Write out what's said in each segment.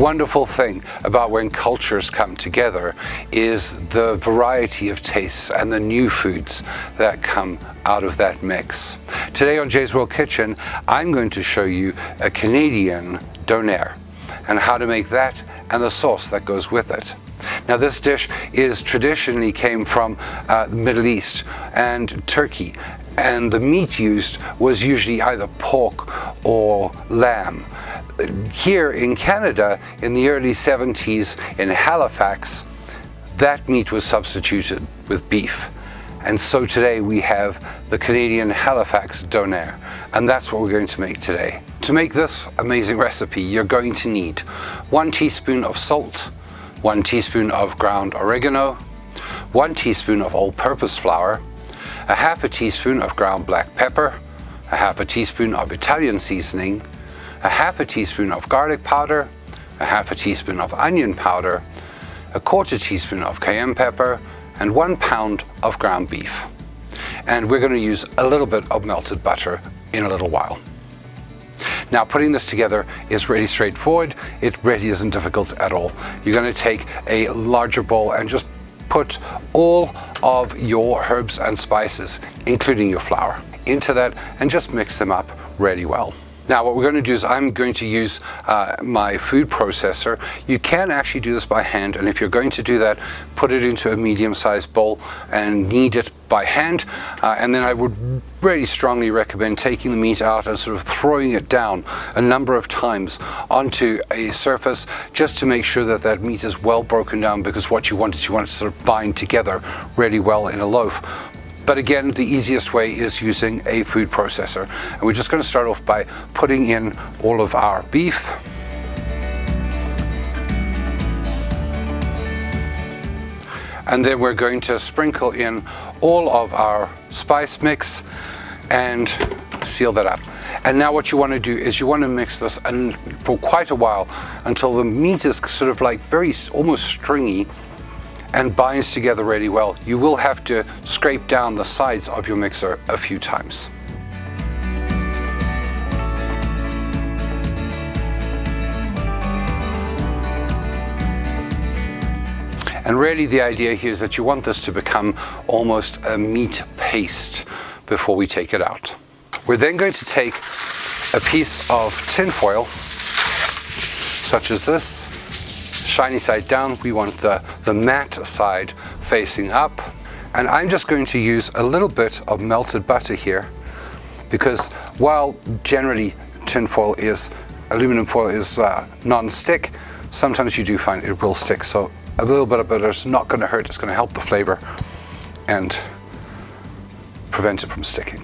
wonderful thing about when cultures come together is the variety of tastes and the new foods that come out of that mix. Today on Jay's World Kitchen, I'm going to show you a Canadian Donair and how to make that and the sauce that goes with it. Now, this dish traditionally came from the Middle East and Turkey, and the meat used was usually either pork or lamb. Here in Canada, in the early 70s in Halifax, that meat was substituted with beef. And so today we have the Canadian Halifax Donair, and that's what we're going to make today. To make this amazing recipe, you're going to need 1 teaspoon of salt, 1 teaspoon of ground oregano, 1 teaspoon of all-purpose flour, a half a teaspoon of ground black pepper, a half a teaspoon of Italian seasoning, a half a teaspoon of garlic powder, a half a teaspoon of onion powder, a quarter teaspoon of cayenne pepper, and 1 pound of ground beef. And we're going to use a little bit of melted butter in a little while. Now, putting this together is really straightforward. It really isn't difficult at all. You're going to take a larger bowl and just put all of your herbs and spices, including your flour, into that and just mix them up really well. Now, what we're going to do is I'm going to use my food processor. You can actually do this by hand, and if you're going to do that, put it into a medium-sized bowl and knead it by hand. And then I would really strongly recommend taking the meat out and sort of throwing it down a number of times onto a surface just to make sure that that meat is well broken down, because what you want is you want it to sort of bind together really well in a loaf. But again, the easiest way is using a food processor. And we're just going to start off by putting in all of our beef. And then we're going to sprinkle in all of our spice mix and seal that up. And now what you want to do is you want to mix this for quite a while until the meat is sort of like very almost stringy and binds together really well. You will have to scrape down the sides of your mixer a few times. And really the idea here is that you want this to become almost a meat paste before we take it out. We're then going to take a piece of tin foil, such as this, shiny side down. We want the matte side facing up. And I'm just going to use a little bit of melted butter here, because while generally aluminum foil is non-stick, sometimes you do find it will stick. So a little bit of butter is not going to hurt. It's going to help the flavor and prevent it from sticking.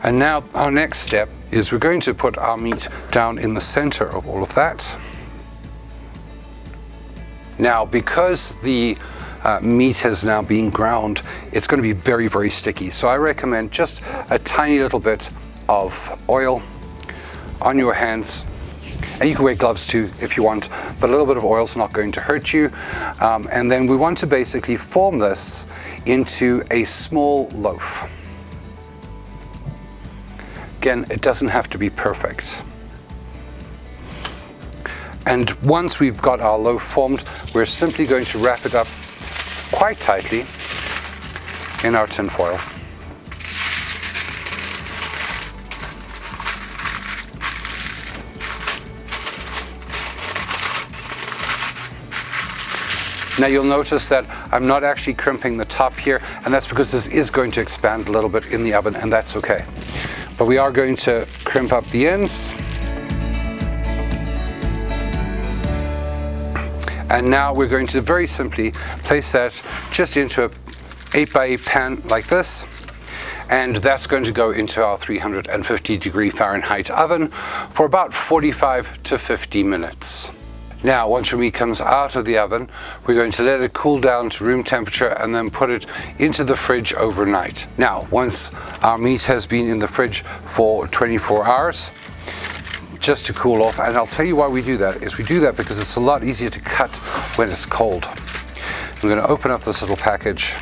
And now our next step is we're going to put our meat down in the center of all of that. Now, because the meat has now been ground, it's going to be very, very sticky. So I recommend just a tiny little bit of oil on your hands. And you can wear gloves too if you want, but a little bit of oil is not going to hurt you. And then we want to basically form this into a small loaf. Again, it doesn't have to be perfect. And once we've got our loaf formed, we're simply going to wrap it up quite tightly in our tin foil. Now you'll notice that I'm not actually crimping the top here, and that's because this is going to expand a little bit in the oven, and that's okay. But we are going to crimp up the ends. And now we're going to very simply place that just into a 8x8 pan like this. And that's going to go into our 350-degree Fahrenheit oven for about 45 to 50 minutes. Now, once your meat comes out of the oven, we're going to let it cool down to room temperature and then put it into the fridge overnight. Now, once our meat has been in the fridge for 24 hours, just to cool off, and I'll tell you why we do that, is we do that because it's a lot easier to cut when it's cold. I'm going to open up this little package.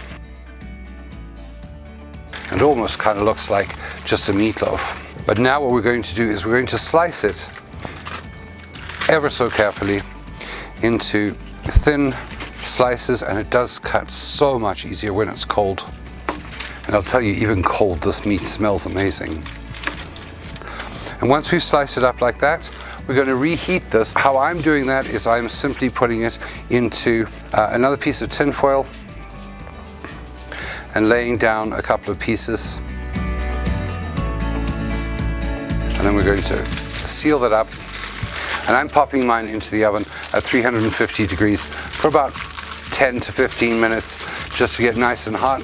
It almost kind of looks like just a meatloaf. But now what we're going to do is we're going to slice it ever so carefully into thin slices, and it does cut so much easier when it's cold. And I'll tell you, even cold, this meat smells amazing. And once we've sliced it up like that, we're going to reheat this. How I'm doing that is I'm simply putting it into another piece of tin foil and laying down a couple of pieces. And then we're going to seal that up. And I'm popping mine into the oven at 350 degrees for about 10 to 15 minutes, just to get nice and hot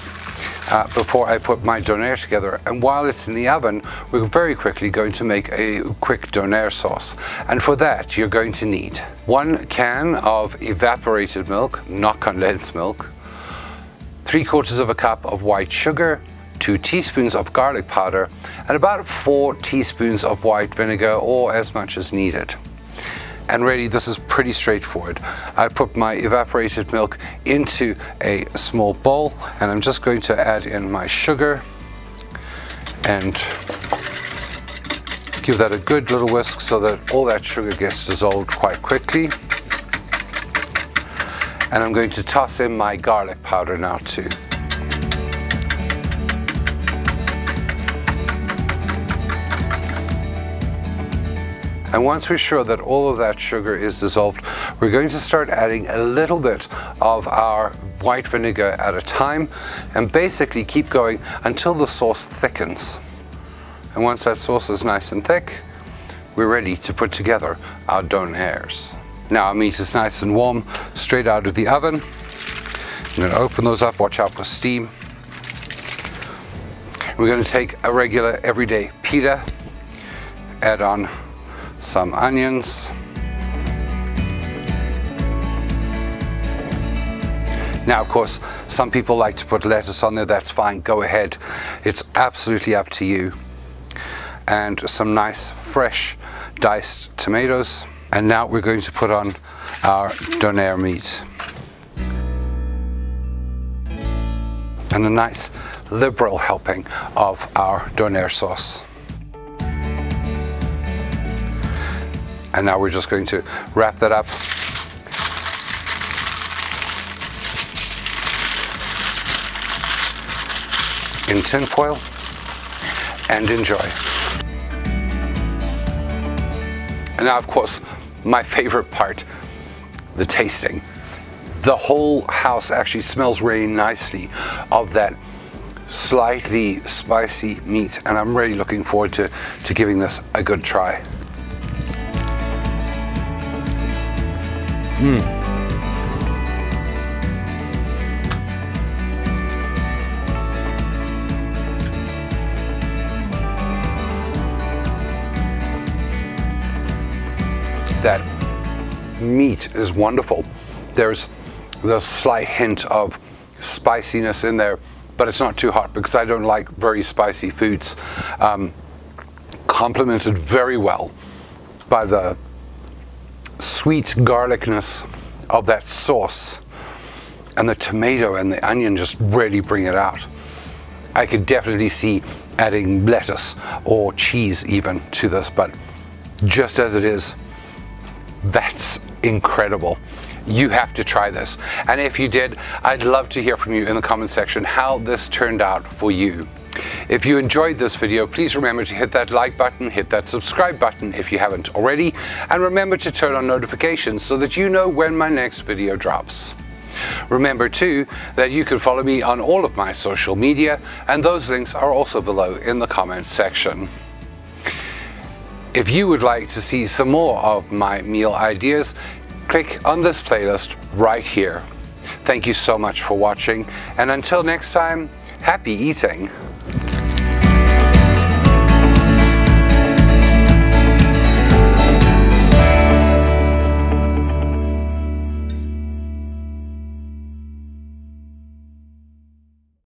before I put my donair together. And while it's in the oven, we're very quickly going to make a quick donair sauce. And for that, you're going to need 1 can of evaporated milk, not condensed milk, 3/4 cup of white sugar, 2 teaspoons of garlic powder, and about 4 teaspoons of white vinegar, or as much as needed. And really, this is pretty straightforward. I put my evaporated milk into a small bowl, and I'm just going to add in my sugar and give that a good little whisk so that all that sugar gets dissolved quite quickly. And I'm going to toss in my garlic powder now too. And once we're sure that all of that sugar is dissolved, we're going to start adding a little bit of our white vinegar at a time, and basically keep going until the sauce thickens. And once that sauce is nice and thick, we're ready to put together our donairs. Now our meat is nice and warm, straight out of the oven. I'm going to open those up, watch out for steam. We're going to take a regular everyday pita, add on some onions. Now, of course, some people like to put lettuce on there. That's fine, go ahead. It's absolutely up to you. And some nice, fresh, diced tomatoes. And now we're going to put on our donair meat. And a nice, liberal helping of our donair sauce. And now we're just going to wrap that up. In tin foil and enjoy. And now, of course, my favorite part, the tasting. The whole house actually smells really nicely of that slightly spicy meat, and I'm really looking forward to giving this a good try. That meat is wonderful. There's the slight hint of spiciness in there, but it's not too hot because I don't like very spicy foods. Complemented very well by the sweet garlicness of that sauce, and the tomato and the onion just really bring it out. I could definitely see adding lettuce or cheese even to this, but just as it is, that's incredible. You have to try this, and if you did, I'd love to hear from you in the comment section how this turned out for you. If you enjoyed this video, please remember to hit that like button, hit that subscribe button if you haven't already, and remember to turn on notifications so that you know when my next video drops. Remember too that you can follow me on all of my social media, and those links are also below in the comments section. If you would like to see some more of my meal ideas, click on this playlist right here. Thank you so much for watching, and until next time, happy eating.